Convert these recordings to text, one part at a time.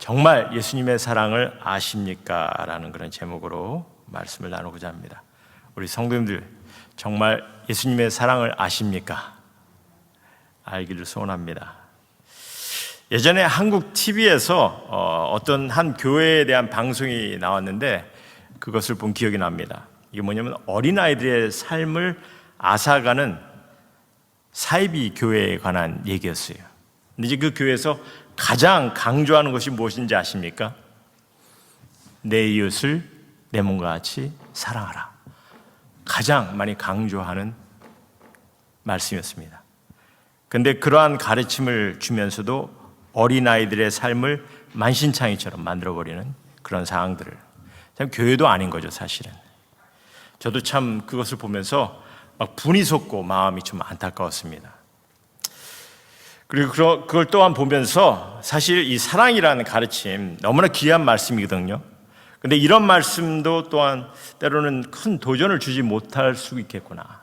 정말 예수님의 사랑을 아십니까? 라는 그런 제목으로 말씀을 나누고자 합니다. 우리 성도님들 정말 예수님의 사랑을 아십니까? 알기를 소원합니다. 예전에 한국 TV에서 어떤 한 교회에 대한 방송이 나왔는데 그것을 본 기억이 납니다. 이게 뭐냐면 어린아이들의 삶을 앗아가는 사이비 교회에 관한 얘기였어요. 근데 이제 그 교회에서 가장 강조하는 것이 무엇인지 아십니까? 내 이웃을 내 몸과 같이 사랑하라. 가장 많이 강조하는 말씀이었습니다. 근데 그러한 가르침을 주면서도 어린아이들의 삶을 만신창이처럼 만들어버리는 그런 상황들을, 참 교회도 아닌 거죠, 사실은. 저도 참 그것을 보면서 막 분이 솟고 마음이 좀 안타까웠습니다. 그리고 그걸 또한 보면서 사실 이 사랑이라는 가르침 너무나 귀한 말씀이거든요. 근데 이런 말씀도 또한 때로는 큰 도전을 주지 못할 수 있겠구나,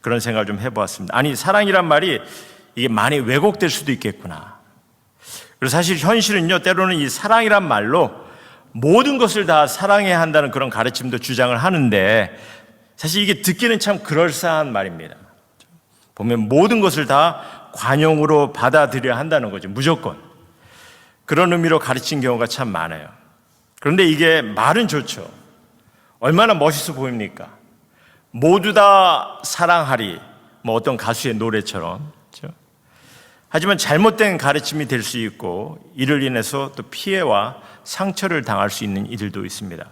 그런 생각을 좀 해보았습니다. 아니, 사랑이란 말이 이게 많이 왜곡될 수도 있겠구나. 그리고 사실 현실은요, 때로는 이 사랑이란 말로 모든 것을 다 사랑해야 한다는 그런 가르침도 주장을 하는데, 사실 이게 듣기는 참 그럴싸한 말입니다. 보면 모든 것을 다 관용으로 받아들여야 한다는 거죠, 무조건. 그런 의미로 가르친 경우가 참 많아요. 그런데 이게 말은 좋죠. 얼마나 멋있어 보입니까? 모두 다 사랑하리, 뭐 어떤 가수의 노래처럼. 그렇죠? 하지만 잘못된 가르침이 될 수 있고, 이를 인해서 또 피해와 상처를 당할 수 있는 이들도 있습니다.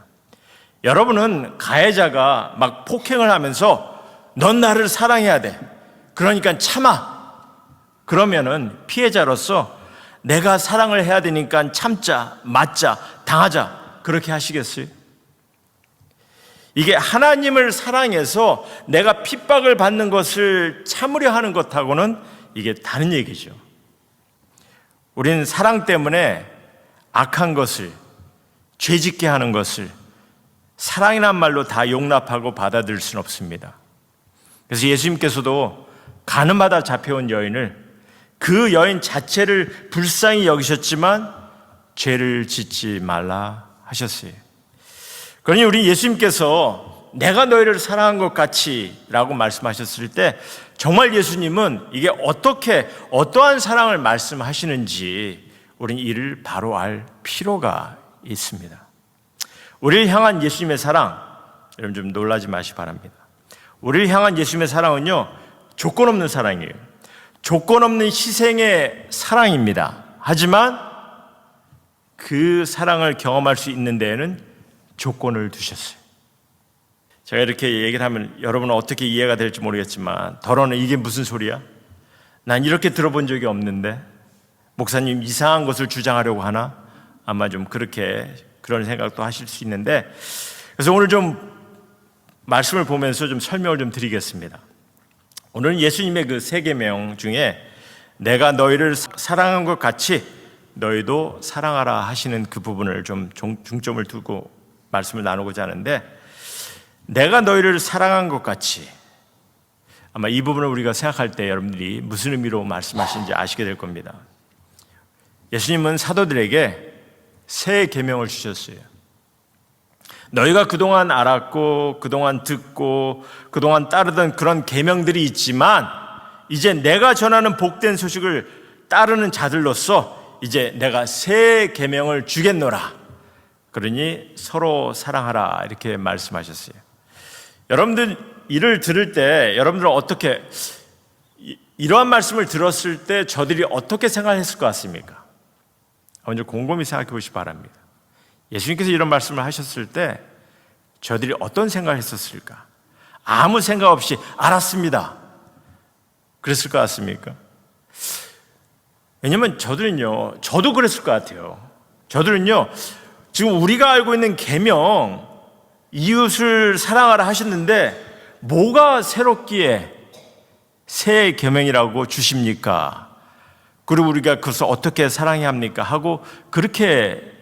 여러분은 가해자가 막 폭행을 하면서 넌 나를 사랑해야 돼, 그러니까 참아, 그러면은 피해자로서 내가 사랑을 해야 되니까 참자, 맞자, 당하자, 그렇게 하시겠어요? 이게 하나님을 사랑해서 내가 핍박을 받는 것을 참으려 하는 것하고는 이게 다른 얘기죠. 우리는 사랑 때문에 악한 것을, 죄짓게 하는 것을 사랑이란 말로 다 용납하고 받아들일 수는 없습니다. 그래서 예수님께서도 가늠하다 잡혀온 여인을, 그 여인 자체를 불쌍히 여기셨지만 죄를 짓지 말라 하셨어요. 그러니 우리 예수님께서 내가 너희를 사랑한 것 같이 라고 말씀하셨을 때, 정말 예수님은 이게 어떠한 사랑을 말씀하시는지 우리는 이를 바로 알 필요가 있습니다. 우리를 향한 예수님의 사랑, 여러분 좀 놀라지 마시기 바랍니다. 우리를 향한 예수님의 사랑은요, 조건 없는 사랑이에요. 조건 없는 희생의 사랑입니다. 하지만 그 사랑을 경험할 수 있는 데에는 조건을 두셨어요. 제가 이렇게 얘기를 하면 여러분은 어떻게 이해가 될지 모르겠지만, 더러는 이게 무슨 소리야? 난 이렇게 들어본 적이 없는데 목사님 이상한 것을 주장하려고 하나? 아마 좀 그런 생각도 하실 수 있는데, 그래서 오늘 좀 말씀을 보면서 좀 설명을 좀 드리겠습니다. 오늘은 예수님의 그 세 계명 중에 내가 너희를 사랑한 것 같이 너희도 사랑하라 하시는 그 부분을 좀 중점을 두고 말씀을 나누고자 하는데, 내가 너희를 사랑한 것 같이, 아마 이 부분을 우리가 생각할 때 여러분들이 무슨 의미로 말씀하시는지 아시게 될 겁니다. 예수님은 사도들에게 새 계명을 주셨어요. 너희가 그동안 알았고 그동안 듣고 그동안 따르던 그런 계명들이 있지만, 이제 내가 전하는 복된 소식을 따르는 자들로서 이제 내가 새 계명을 주겠노라. 그러니 서로 사랑하라, 이렇게 말씀하셨어요. 여러분들 이를 들을 때 여러분들은 어떻게, 이러한 말씀을 들었을 때 저들이 어떻게 생각했을 것 같습니까? 먼저 곰곰이 생각해 보시기 바랍니다. 예수님께서 이런 말씀을 하셨을 때 저들이 어떤 생각을 했었을까? 아무 생각 없이 알았습니다, 그랬을 것 같습니까? 왜냐면 저들은요, 저도 그랬을 것 같아요. 저들은요, 지금 우리가 알고 있는 계명, 이웃을 사랑하라 하셨는데 뭐가 새롭기에 새 계명이라고 주십니까? 그리고 우리가 그것을 어떻게 사랑해야 합니까? 하고 그렇게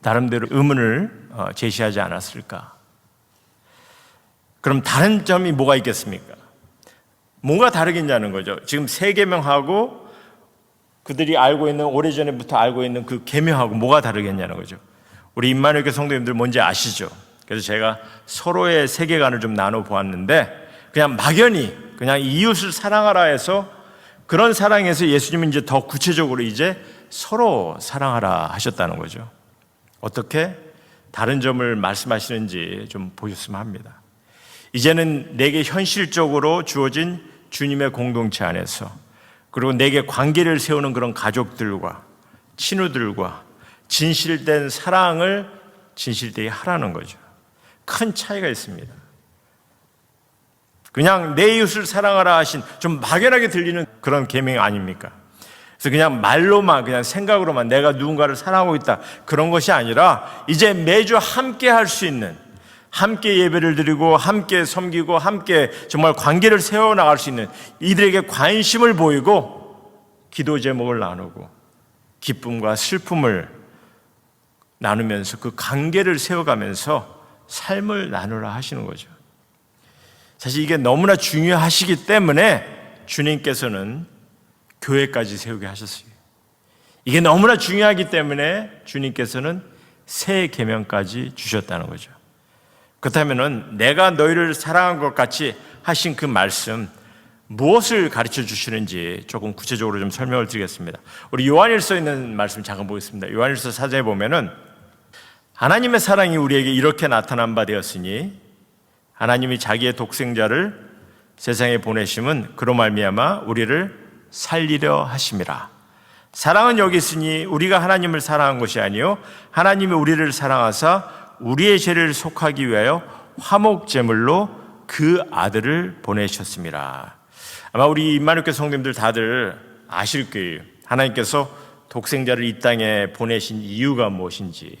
나름대로 의문을 제시하지 않았을까? 그럼 다른 점이 뭐가 있겠습니까? 뭔가 다르겠냐는 거죠. 지금 새 계명하고 그들이 알고 있는, 오래전부터 알고 있는 그 계명하고 뭐가 다르겠냐는 거죠. 우리 임마누엘 교회 성도님들 뭔지 아시죠? 그래서 제가 서로의 세계관을 좀 나눠 보았는데, 그냥 막연히 그냥 이웃을 사랑하라 해서 그런 사랑에서 예수님은 이제 더 구체적으로 이제 서로 사랑하라 하셨다는 거죠. 어떻게 다른 점을 말씀하시는지 좀 보셨으면 합니다. 이제는 내게 현실적으로 주어진 주님의 공동체 안에서, 그리고 내게 관계를 세우는 그런 가족들과 친구들과 진실된 사랑을 진실되게 하라는 거죠. 큰 차이가 있습니다. 그냥 내 이웃을 사랑하라 하신 좀 막연하게 들리는 그런 계명 아닙니까? 그래서 그냥 말로만, 그냥 생각으로만 내가 누군가를 사랑하고 있다, 그런 것이 아니라 이제 매주 함께 할 수 있는, 함께 예배를 드리고 함께 섬기고 함께 정말 관계를 세워나갈 수 있는, 이들에게 관심을 보이고 기도 제목을 나누고 기쁨과 슬픔을 나누면서 그 관계를 세워가면서 삶을 나누라 하시는 거죠. 사실 이게 너무나 중요하시기 때문에 주님께서는 교회까지 세우게 하셨어요. 이게 너무나 중요하기 때문에 주님께서는 새 계명까지 주셨다는 거죠. 그렇다면 내가 너희를 사랑한 것 같이 하신 그 말씀, 무엇을 가르쳐 주시는지 조금 구체적으로 좀 설명을 드리겠습니다. 우리 요한일서에 있는 말씀 잠깐 보겠습니다. 요한일서 4장에 보면은 하나님의 사랑이 우리에게 이렇게 나타난 바 되었으니 하나님이 자기의 독생자를 세상에 보내심은 그로 말미암아 우리를 살리려 하심이라. 사랑은 여기 있으니 우리가 하나님을 사랑한 것이 아니요 하나님이 우리를 사랑하사 우리의 죄를 속하기 위하여 화목제물로 그 아들을 보내셨습니다. 아마 우리 임마누엘 교회 성도님들 다들 아실 거예요. 하나님께서 독생자를 이 땅에 보내신 이유가 무엇인지,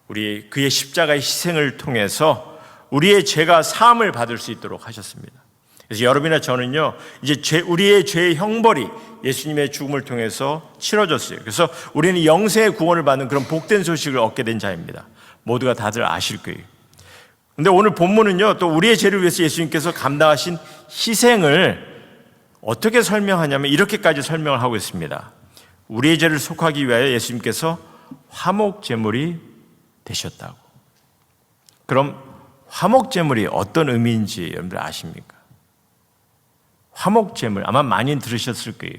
우리 그의 십자가의 희생을 통해서 우리의 죄가 사함을 받을 수 있도록 하셨습니다. 그래서 여러분이나 저는요, 이제 우리의 죄의 형벌이 예수님의 죽음을 통해서 치러졌어요. 그래서 우리는 영생의 구원을 받는 그런 복된 소식을 얻게 된 자입니다. 모두가 다들 아실 거예요. 근데 오늘 본문은요, 또 우리의 죄를 위해서 예수님께서 감당하신 희생을 어떻게 설명하냐면 이렇게까지 설명을 하고 있습니다. 우리의 죄를 속하기 위하여 예수님께서 화목제물이 되셨다고. 그럼 화목제물이 어떤 의미인지 여러분들 아십니까? 화목제물, 아마 많이 들으셨을 거예요.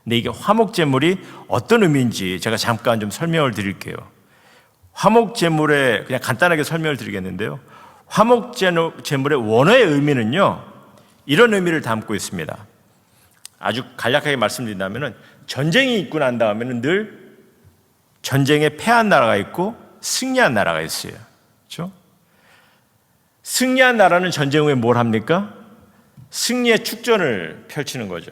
근데 이게 화목제물이 어떤 의미인지 제가 잠깐 좀 설명을 드릴게요. 화목제물의, 그냥 간단하게 설명을 드리겠는데요. 화목제물의 원어의 의미는요, 이런 의미를 담고 있습니다. 아주 간략하게 말씀드린다면 전쟁이 있고 난 다음에는 늘 전쟁에 패한 나라가 있고 승리한 나라가 있어요. 그렇죠? 승리한 나라는 전쟁 후에 뭘 합니까? 승리의 축전을 펼치는 거죠.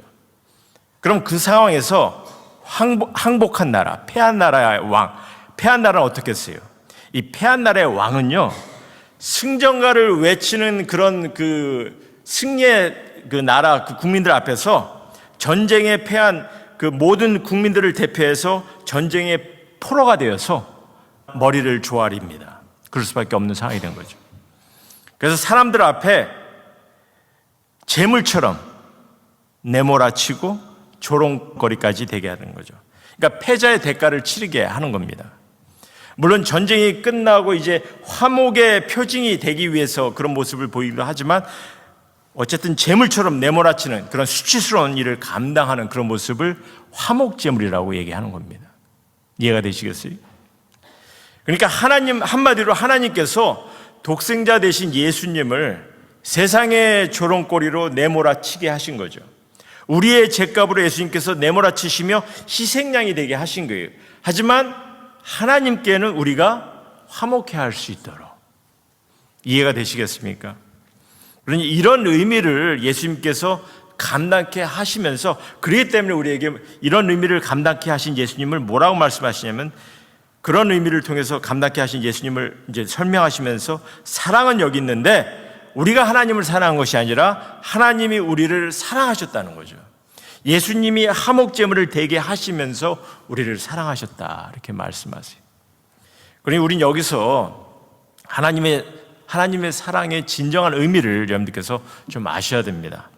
그럼 그 상황에서 항복한 나라, 패한 나라의 왕, 패한 나라는 어떻게 했어요? 이 패한 나라의 왕은요, 승전가를 외치는 그런 그 승리의 그 나라, 그 국민들 앞에서 전쟁에 패한 그 모든 국민들을 대표해서 전쟁의 포로가 되어서 머리를 조아립니다. 그럴 수밖에 없는 상황이 된 거죠. 그래서 사람들 앞에 재물처럼 내몰아치고 조롱거리까지 되게 하는 거죠. 그러니까 패자의 대가를 치르게 하는 겁니다. 물론 전쟁이 끝나고 이제 화목의 표징이 되기 위해서 그런 모습을 보이기도 하지만 어쨌든 재물처럼 내몰아치는 그런 수치스러운 일을 감당하는 그런 모습을 화목제물이라고 얘기하는 겁니다. 이해가 되시겠어요? 그러니까 하나님, 한마디로 하나님께서 독생자 되신 예수님을 세상의 조롱거리로 내몰아치게 하신 거죠. 우리의 죄값으로 예수님께서 내몰아치시며 희생양이 되게 하신 거예요. 하지만 하나님께는 우리가 화목해 할 수 있도록. 이해가 되시겠습니까? 그러니 이런 의미를 예수님께서 감당케 하시면서, 그렇기 때문에 우리에게 이런 의미를 감당케 하신 예수님을 뭐라고 말씀하시냐면, 그런 의미를 통해서 감당케 하신 예수님을 이제 설명하시면서 사랑은 여기 있는데 우리가 하나님을 사랑한 것이 아니라 하나님이 우리를 사랑하셨다는 거죠. 예수님이 화목제물을 되게 하시면서 우리를 사랑하셨다, 이렇게 말씀하세요. 그러니 우린 여기서 하나님의 사랑의 진정한 의미를 여러분들께서 좀 아셔야 됩니다.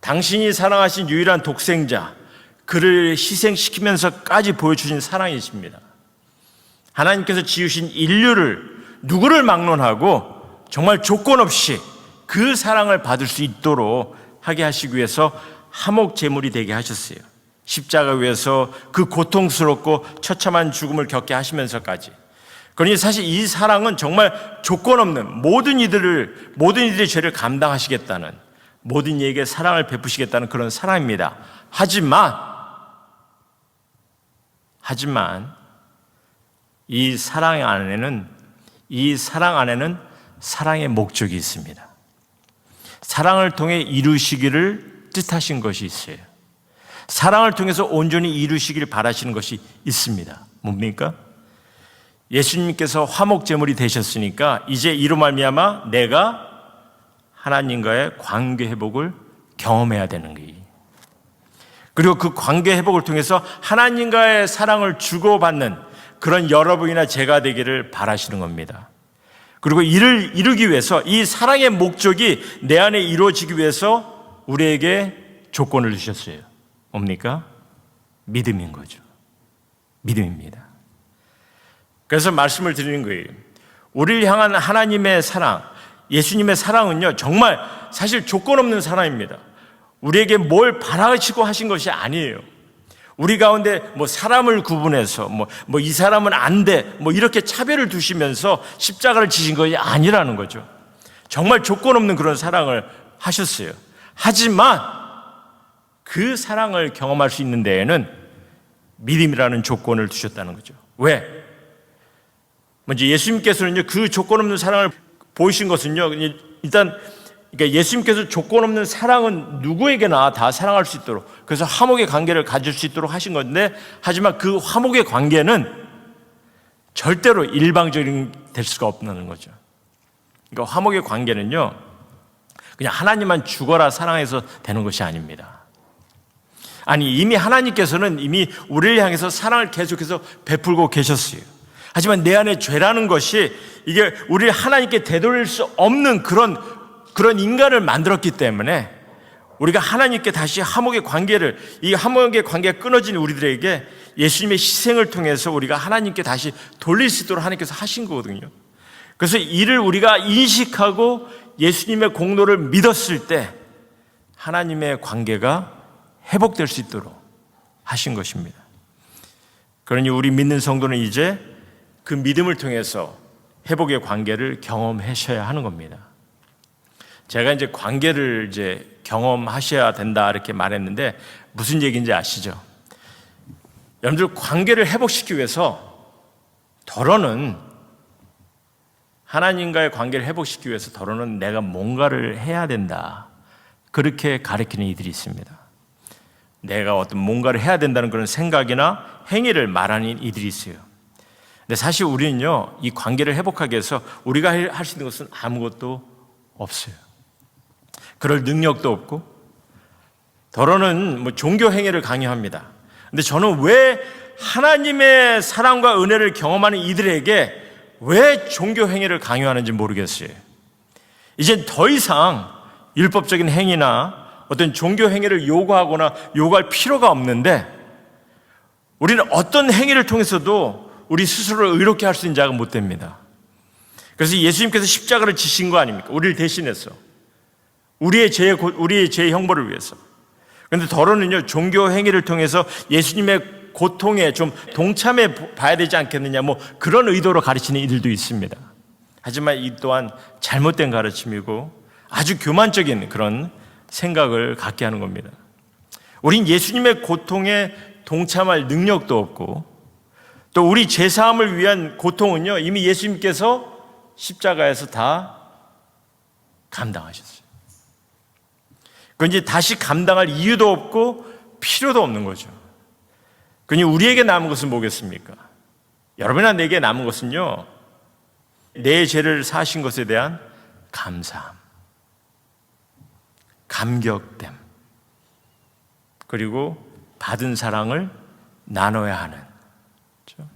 당신이 사랑하신 유일한 독생자, 그를 희생시키면서까지 보여주신 사랑이십니다. 하나님께서 지으신 인류를 누구를 막론하고 정말 조건 없이 그 사랑을 받을 수 있도록 하게 하시기 위해서 화목 제물이 되게 하셨어요. 십자가 위에서 그 고통스럽고 처참한 죽음을 겪게 하시면서까지. 그러니 사실 이 사랑은 정말 조건 없는 모든 이들의 죄를 감당하시겠다는, 모든 이에게 사랑을 베푸시겠다는 그런 사랑입니다. 하지만 이 사랑 안에는 사랑의 목적이 있습니다. 사랑을 통해 이루시기를 뜻하신 것이 있어요. 사랑을 통해서 온전히 이루시기를 바라시는 것이 있습니다. 뭡니까? 예수님께서 화목제물이 되셨으니까 이제 이로 말미암아 내가 하나님과의 관계 회복을 경험해야 되는 거예요. 그리고 그 관계 회복을 통해서 하나님과의 사랑을 주고받는 그런 여러분이나 제가 되기를 바라시는 겁니다. 그리고 이를 이루기 위해서, 이 사랑의 목적이 내 안에 이루어지기 위해서 우리에게 조건을 주셨어요. 뭡니까? 믿음인 거죠. 믿음입니다. 그래서 말씀을 드리는 거예요. 우리를 향한 하나님의 사랑, 예수님의 사랑은요, 정말 사실 조건 없는 사랑입니다. 우리에게 뭘 바라시고 하신 것이 아니에요. 우리 가운데 사람을 구분해서 이 사람은 안 돼, 이렇게 차별을 두시면서 십자가를 지신 것이 아니라는 거죠. 정말 조건 없는 그런 사랑을 하셨어요. 하지만 그 사랑을 경험할 수 있는 데에는 믿음이라는 조건을 두셨다는 거죠. 왜? 먼저 예수님께서는요, 그 조건 없는 사랑을 보이신 것은요, 일단 그러니까 예수님께서 조건 없는 사랑은 누구에게나 다 사랑할 수 있도록, 그래서 화목의 관계를 가질 수 있도록 하신 건데, 하지만 그 화목의 관계는 절대로 일방적인 될 수가 없는 거죠. 그러니까 화목의 관계는요, 그냥 하나님만 죽어라 사랑해서 되는 것이 아닙니다. 아니, 이미 하나님께서는 이미 우리를 향해서 사랑을 계속해서 베풀고 계셨어요. 하지만 내 안에 죄라는 것이 이게 우리를 하나님께 되돌릴 수 없는 그런 인간을 만들었기 때문에 우리가 하나님께 다시 화목의 관계를, 이 화목의 관계가 끊어진 우리들에게 예수님의 희생을 통해서 우리가 하나님께 다시 돌릴 수 있도록 하나님께서 하신 거거든요. 그래서 이를 우리가 인식하고 예수님의 공로를 믿었을 때 하나님의 관계가 회복될 수 있도록 하신 것입니다. 그러니 우리 믿는 성도는 이제 그 믿음을 통해서 회복의 관계를 경험하셔야 하는 겁니다. 제가 이제 관계를 경험하셔야 된다 이렇게 말했는데 무슨 얘기인지 아시죠? 여러분들, 관계를 회복시키기 위해서 하나님과의 관계를 회복시키기 위해서 내가 뭔가를 해야 된다, 그렇게 가르치는 이들이 있습니다. 내가 어떤 뭔가를 해야 된다는 그런 생각이나 행위를 말하는 이들이 있어요. 근데 사실 우리는요, 이 관계를 회복하기 위해서 우리가 할 수 있는 것은 아무것도 없어요. 그럴 능력도 없고, 더러는 종교 행위를 강요합니다. 근데 저는 왜 하나님의 사랑과 은혜를 경험하는 이들에게 왜 종교 행위를 강요하는지 모르겠어요. 이젠 더 이상 율법적인 행위나 어떤 종교 행위를 요구할 필요가 없는데, 우리는 어떤 행위를 통해서도 우리 스스로를 의롭게 할 수 있는 자가 못 됩니다. 그래서 예수님께서 십자가를 지신 거 아닙니까? 우리를 대신해서, 우리의 죄의 형벌을 위해서. 그런데 더러는요, 종교 행위를 통해서 예수님의 고통에 좀 동참해 봐야 되지 않겠느냐, 그런 의도로 가르치는 이들도 있습니다. 하지만 이 또한 잘못된 가르침이고 아주 교만적인 그런 생각을 갖게 하는 겁니다. 우린 예수님의 고통에 동참할 능력도 없고, 또 우리 죄사함을 위한 고통은요, 이미 예수님께서 십자가에서 다 감당하셨어요. 그건 이제 다시 감당할 이유도 없고 필요도 없는 거죠. 그러니 우리에게 남은 것은 뭐겠습니까? 여러분이나 내게 남은 것은요, 내 죄를 사하신 것에 대한 감사함, 감격됨, 그리고 받은 사랑을 나눠야 하는, 그렇죠?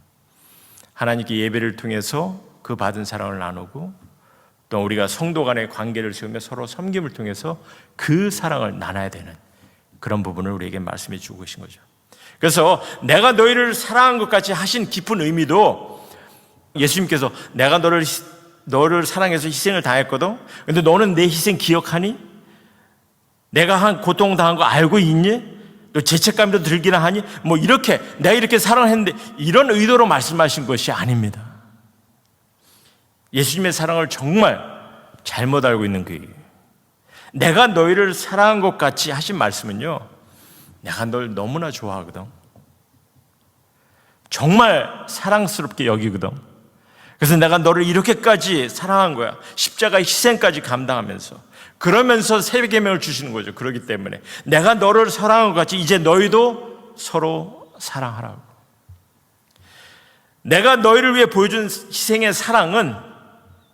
하나님께 예배를 통해서 그 받은 사랑을 나누고, 또 우리가 성도 간의 관계를 세우며 서로 섬김을 통해서 그 사랑을 나눠야 되는 그런 부분을 우리에게 말씀해 주고 계신 거죠. 그래서 내가 너희를 사랑한 것 같이 하신 깊은 의미도 예수님께서 내가 너를 사랑해서 희생을 당했거든. 근데 너는 내 희생 기억하니? 내가 한 고통 당한 거 알고 있니? 너 죄책감도 들기나 하니? 뭐 이렇게 내가 이렇게 사랑을 했는데 이런 의도로 말씀하신 것이 아닙니다. 예수님의 사랑을 정말 잘못 알고 있는 거예요. 내가 너희를 사랑한 것 같이 하신 말씀은요, 내가 널 너무나 좋아하거든. 정말 사랑스럽게 여기거든. 그래서 내가 너를 이렇게까지 사랑한 거야. 십자가의 희생까지 감당하면서. 그러면서 새 계명을 주시는 거죠. 그렇기 때문에 내가 너를 사랑한 것 같이 이제 너희도 서로 사랑하라고. 내가 너희를 위해 보여준 희생의 사랑은,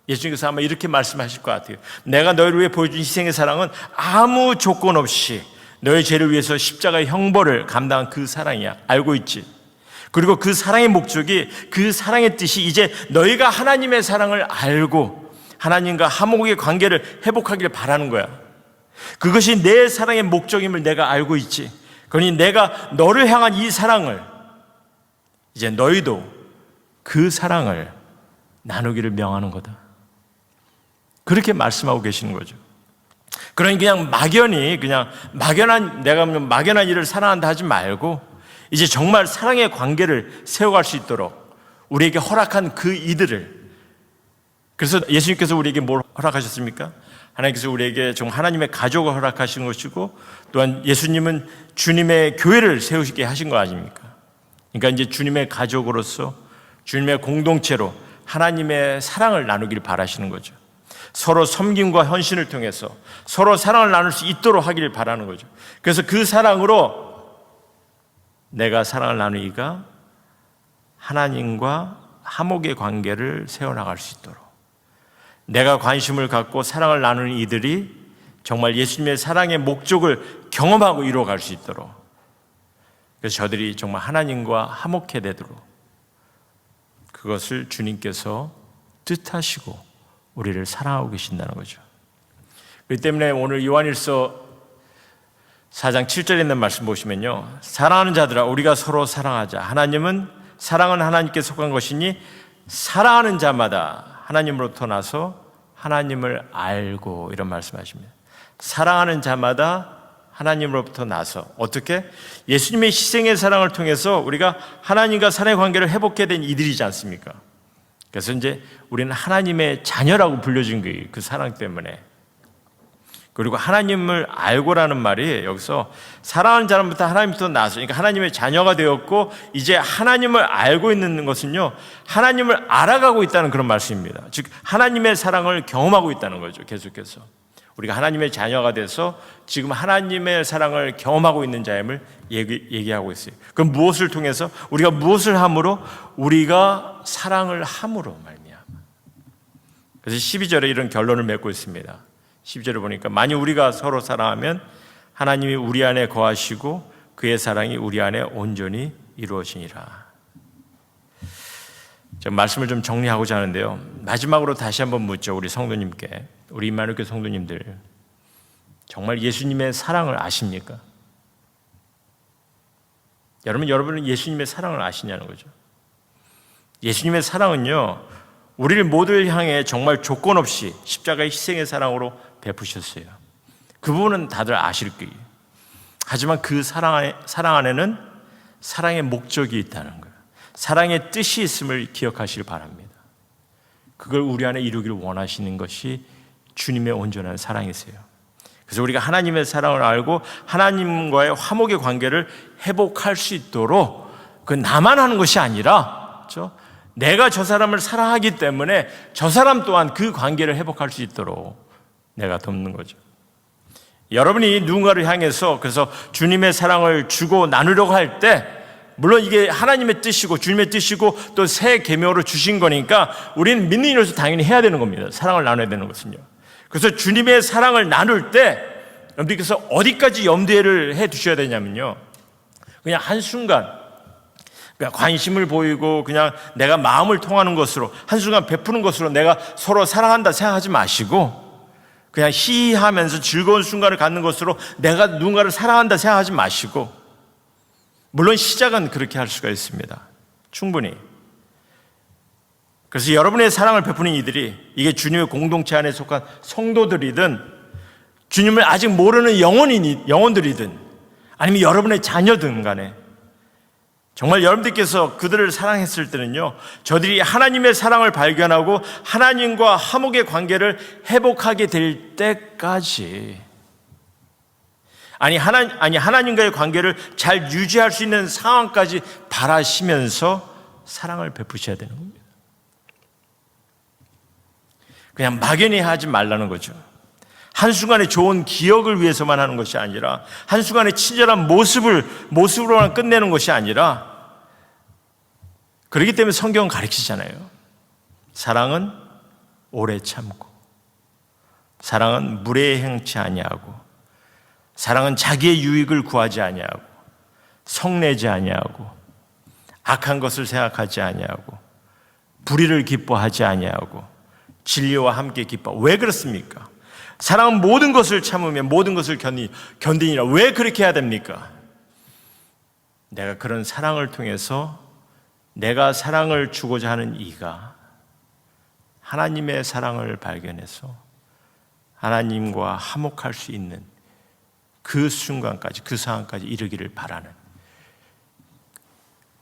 예수님께서 아마 이렇게 말씀하실 것 같아요. 내가 너희를 위해 보여준 희생의 사랑은 아무 조건 없이 너희 죄를 위해서 십자가의 형벌을 감당한 그 사랑이야. 알고 있지? 그리고 그 사랑의 목적이, 그 사랑의 뜻이 이제 너희가 하나님의 사랑을 알고 하나님과 화목의 관계를 회복하기를 바라는 거야. 그것이 내 사랑의 목적임을 내가 알고 있지. 그러니 내가 너를 향한 이 사랑을, 이제 너희도 그 사랑을 나누기를 명하는 거다. 그렇게 말씀하고 계시는 거죠. 그러니 그냥 내가 막연한 일을 사랑한다 하지 말고 이제 정말 사랑의 관계를 세워갈 수 있도록 우리에게 허락한 그 이들을, 그래서 예수님께서 우리에게 뭘 허락하셨습니까? 하나님께서 우리에게 정말 하나님의 가족을 허락하신 것이고, 또한 예수님은 주님의 교회를 세우시게 하신 거 아닙니까? 그러니까 이제 주님의 가족으로서 주님의 공동체로 하나님의 사랑을 나누기를 바라시는 거죠. 서로 섬김과 헌신을 통해서 서로 사랑을 나눌 수 있도록 하기를 바라는 거죠. 그래서 그 사랑으로 내가 사랑을 나누기가 하나님과 화목의 관계를 세워나갈 수 있도록, 내가 관심을 갖고 사랑을 나누는 이들이 정말 예수님의 사랑의 목적을 경험하고 이루어갈 수 있도록, 그래서 저들이 정말 하나님과 화목해 되도록 그것을 주님께서 뜻하시고 우리를 사랑하고 계신다는 거죠. 그렇기 때문에 오늘 요한일서 4장 7절에 있는 말씀 보시면요, 사랑하는 자들아 우리가 서로 사랑하자. 하나님은 사랑은 하나님께 속한 것이니 사랑하는 자마다 하나님으로부터 나서 하나님을 알고, 이런 말씀하십니다. 사랑하는 자마다 하나님으로부터 나서, 어떻게? 예수님의 희생의 사랑을 통해서 우리가 하나님과 사랑의 관계를 회복해야 된 이들이지 않습니까? 그래서 이제 우리는 하나님의 자녀라고 불려진 거예요. 그 사랑 때문에. 그리고 하나님을 알고라는 말이 여기서 사랑하는 사람부터 하나님부터 나서, 그러니까 하나님의 자녀가 되었고 이제 하나님을 알고 있는 것은요, 하나님을 알아가고 있다는 그런 말씀입니다. 즉 하나님의 사랑을 경험하고 있다는 거죠. 계속해서 우리가 하나님의 자녀가 돼서 지금 하나님의 사랑을 경험하고 있는 자임을 얘기하고 있어요. 그럼 무엇을 통해서? 우리가 무엇을 함으로? 우리가 사랑을 함으로 말미암아. 그래서 12절에 이런 결론을 맺고 있습니다. 12절을 보니까 만일 우리가 서로 사랑하면 하나님이 우리 안에 거하시고 그의 사랑이 우리 안에 온전히 이루어지니라. 제가 말씀을 좀 정리하고자 하는데요, 마지막으로 다시 한번 묻죠. 우리 성도님께, 우리 임마누엘 성도님들, 정말 예수님의 사랑을 아십니까? 여러분은 예수님의 사랑을 아시냐는 거죠. 예수님의 사랑은요, 우리를 모두를 향해 정말 조건 없이 십자가의 희생의 사랑으로 베푸셨어요. 그 부분은 다들 아실 거예요. 하지만 그 사랑 안에는 사랑의 목적이 있다는 거예요. 사랑의 뜻이 있음을 기억하시길 바랍니다. 그걸 우리 안에 이루기를 원하시는 것이 주님의 온전한 사랑이세요. 그래서 우리가 하나님의 사랑을 알고 하나님과의 화목의 관계를 회복할 수 있도록, 그 나만 하는 것이 아니라, 그렇죠? 내가 저 사람을 사랑하기 때문에 저 사람 또한 그 관계를 회복할 수 있도록 내가 돕는 거죠. 여러분이 누군가를 향해서 그래서 주님의 사랑을 주고 나누려고 할 때, 물론 이게 하나님의 뜻이고 주님의 뜻이고 또 새 계명으로 주신 거니까 우리는 믿는 이로서 당연히 해야 되는 겁니다. 사랑을 나눠야 되는 것은요. 그래서 주님의 사랑을 나눌 때 여러분께서 어디까지 염두를 해 두셔야 되냐면요, 그냥 한순간 그냥 관심을 보이고 그냥 내가 마음을 통하는 것으로 한순간 베푸는 것으로 내가 서로 사랑한다 생각하지 마시고, 그냥 희희하면서 즐거운 순간을 갖는 것으로 내가 누군가를 사랑한다 생각하지 마시고, 물론 시작은 그렇게 할 수가 있습니다. 충분히. 그래서 여러분의 사랑을 베푸는 이들이, 이게 주님의 공동체 안에 속한 성도들이든 주님을 아직 모르는 영혼들이든 아니면 여러분의 자녀든 간에, 정말 여러분들께서 그들을 사랑했을 때는요, 저들이 하나님의 사랑을 발견하고 하나님과 화목의 관계를 회복하게 될 때까지, 하나님과의 관계를 잘 유지할 수 있는 상황까지 바라시면서 사랑을 베푸셔야 되는 겁니다. 그냥 막연히 하지 말라는 거죠. 한순간의 좋은 기억을 위해서만 하는 것이 아니라, 한순간의 친절한 모습으로만 끝내는 것이 아니라, 그렇기 때문에 성경은 가르치잖아요. 사랑은 오래 참고, 사랑은 무례에 행치 아니하고, 사랑은 자기의 유익을 구하지 아니하고, 성내지 아니하고, 악한 것을 생각하지 아니하고, 불의를 기뻐하지 아니하고, 진리와 함께 기뻐. 왜 그렇습니까? 사랑은 모든 것을 참으며 모든 것을 견디니라. 왜 그렇게 해야 됩니까? 내가 그런 사랑을 통해서 내가 사랑을 주고자 하는 이가 하나님의 사랑을 발견해서 하나님과 화목할 수 있는 그 순간까지, 그 상황까지 이르기를 바라는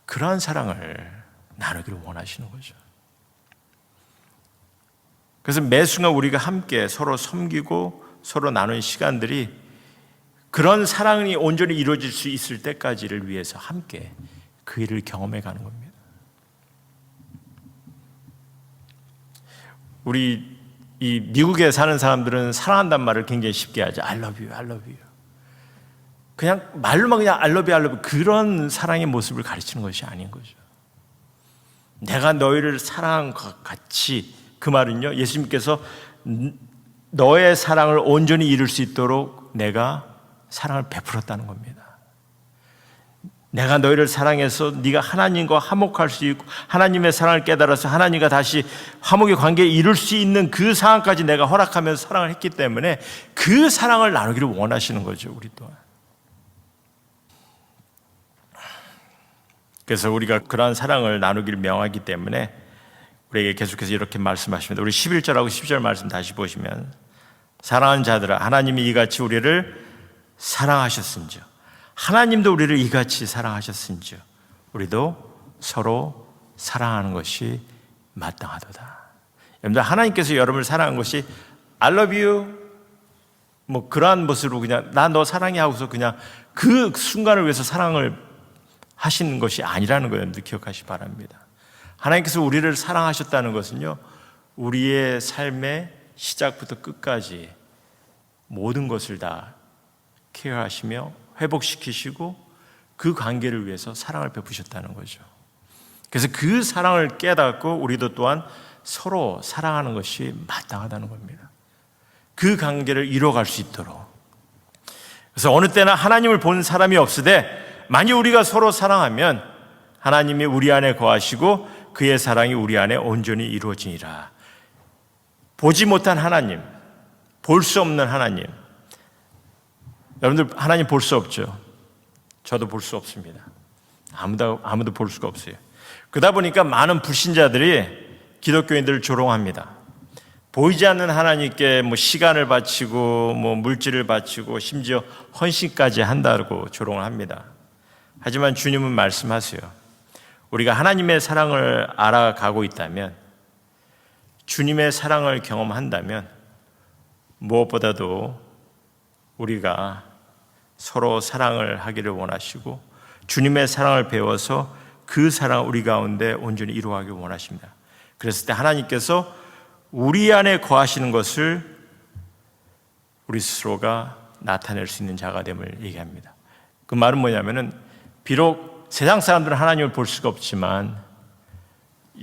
그러한 사랑을 나누기를 원하시는 거죠. 그래서 매 순간 우리가 함께 서로 섬기고 서로 나눈 시간들이 그런 사랑이 온전히 이루어질 수 있을 때까지를 위해서 함께 그 일을 경험해 가는 겁니다. 우리 이 미국에 사는 사람들은 사랑한다는 말을 굉장히 쉽게 하죠. I love you, I love you. 그냥 말로만 그냥 I love you, I love you. 그런 사랑의 모습을 가르치는 것이 아닌 거죠. 내가 너희를 사랑한 것 같이, 그 말은요, 예수님께서 너의 사랑을 온전히 이룰 수 있도록 내가 사랑을 베풀었다는 겁니다. 내가 너희를 사랑해서 네가 하나님과 화목할 수 있고 하나님의 사랑을 깨달아서 하나님과 다시 화목의 관계에 이룰 수 있는 그 상황까지 내가 허락하면서 사랑을 했기 때문에 그 사랑을 나누기를 원하시는 거죠, 우리 또한. 그래서 우리가 그러한 사랑을 나누기를 명하기 때문에 우리에게 계속해서 이렇게 말씀하십니다. 우리 11절하고 12절 말씀 다시 보시면, 사랑하는 자들아, 하나님이 이같이 우리를 사랑하셨은즉, 하나님도 우리를 이같이 사랑하셨은즉 우리도 서로 사랑하는 것이 마땅하도다. 여러분들, 하나님께서 여러분을 사랑한 것이 I love you 뭐 그러한 모습으로 그냥 나 너 사랑해 하고서 그냥 그 순간을 위해서 사랑을 하시는 것이 아니라는 걸 여러분들 기억하시기 바랍니다. 하나님께서 우리를 사랑하셨다는 것은요, 우리의 삶의 시작부터 끝까지 모든 것을 다 케어하시며 회복시키시고 그 관계를 위해서 사랑을 베푸셨다는 거죠. 그래서 그 사랑을 깨닫고 우리도 또한 서로 사랑하는 것이 마땅하다는 겁니다. 그 관계를 이뤄갈 수 있도록. 그래서 어느 때나 하나님을 본 사람이 없으되 만일 우리가 서로 사랑하면 하나님이 우리 안에 거하시고 그의 사랑이 우리 안에 온전히 이루어지니라. 보지 못한 하나님, 볼 수 없는 하나님. 여러분들, 하나님 볼 수 없죠? 저도 볼 수 없습니다. 아무도 볼 수가 없어요. 그러다 보니까 많은 불신자들이 기독교인들을 조롱합니다. 보이지 않는 하나님께 뭐 시간을 바치고 뭐 물질을 바치고 심지어 헌신까지 한다고 조롱을 합니다. 하지만 주님은 말씀하세요. 우리가 하나님의 사랑을 알아가고 있다면, 주님의 사랑을 경험한다면 무엇보다도 우리가 서로 사랑을 하기를 원하시고 주님의 사랑을 배워서 그 사랑을 우리 가운데 온전히 이루어가길 원하십니다. 그랬을 때 하나님께서 우리 안에 거하시는 것을 우리 스스로가 나타낼 수 있는 자가 됨을 얘기합니다. 그 말은 뭐냐면은, 비록 세상 사람들은 하나님을 볼 수가 없지만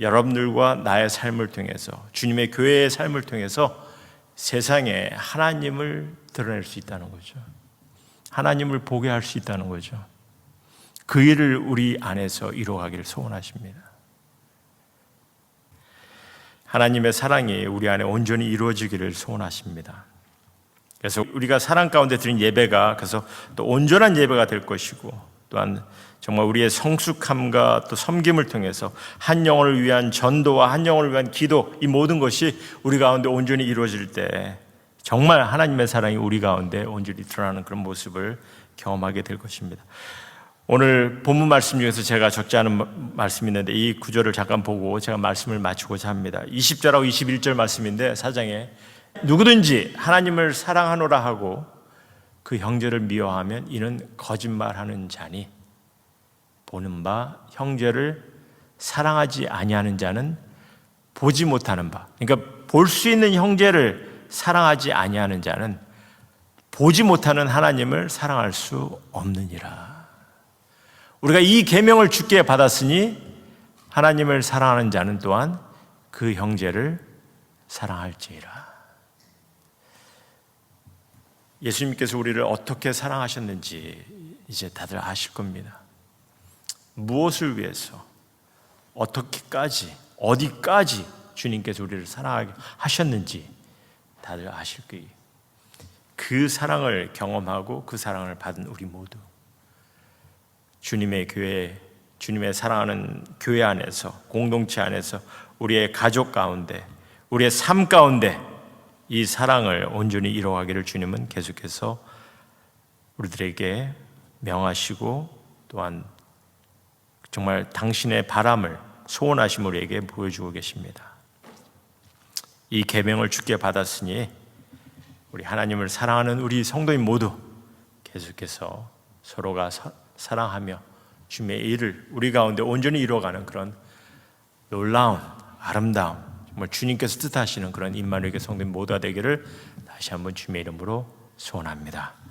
여러분들과 나의 삶을 통해서, 주님의 교회의 삶을 통해서 세상에 하나님을 드러낼 수 있다는 거죠. 하나님을 보게 할 수 있다는 거죠. 그 일을 우리 안에서 이루어가기를 소원하십니다. 하나님의 사랑이 우리 안에 온전히 이루어지기를 소원하십니다. 그래서 우리가 사랑 가운데 드린 예배가 그래서 또 온전한 예배가 될 것이고, 또한 정말 우리의 성숙함과 또 섬김을 통해서 한 영혼을 위한 전도와 한 영혼을 위한 기도, 이 모든 것이 우리 가운데 온전히 이루어질 때 정말 하나님의 사랑이 우리 가운데 온전히 드러나는 그런 모습을 경험하게 될 것입니다. 오늘 본문 말씀 중에서 제가 적지 않은 말씀이 있는데 이 구절을 잠깐 보고 제가 말씀을 마치고자 합니다. 20절하고 21절 말씀인데 4장에 누구든지 하나님을 사랑하노라 하고 그 형제를 미워하면 이는 거짓말하는 자니 보는 바 형제를 사랑하지 아니하는 자는 보지 못하는 바, 그러니까 볼 수 있는 형제를 사랑하지 아니하는 자는 보지 못하는 하나님을 사랑할 수 없느니라. 우리가 이 계명을 주께 받았으니 하나님을 사랑하는 자는 또한 그 형제를 사랑할지니라. 예수님께서 우리를 어떻게 사랑하셨는지 이제 다들 아실 겁니다. 무엇을 위해서, 어떻게까지, 어디까지 주님께서 우리를 사랑하게 하셨는지 다들 아실 거예요. 그 사랑을 경험하고 그 사랑을 받은 우리 모두 주님의 교회, 주님의 사랑하는 교회 안에서, 공동체 안에서, 우리의 가족 가운데, 우리의 삶 가운데 이 사랑을 온전히 이루어가기를 주님은 계속해서 우리들에게 명하시고 또한 정말 당신의 바람을, 소원하심 우리에게 보여주고 계십니다. 이 계명을 주께 받았으니 우리 하나님을 사랑하는 우리 성도인 모두 계속해서 서로가 사랑하며 주님의 일을 우리 가운데 온전히 이루어가는 그런 놀라운, 아름다운, 정말 주님께서 뜻하시는 그런 임마누엘 성도인 모두가 되기를 다시 한번 주님의 이름으로 소원합니다.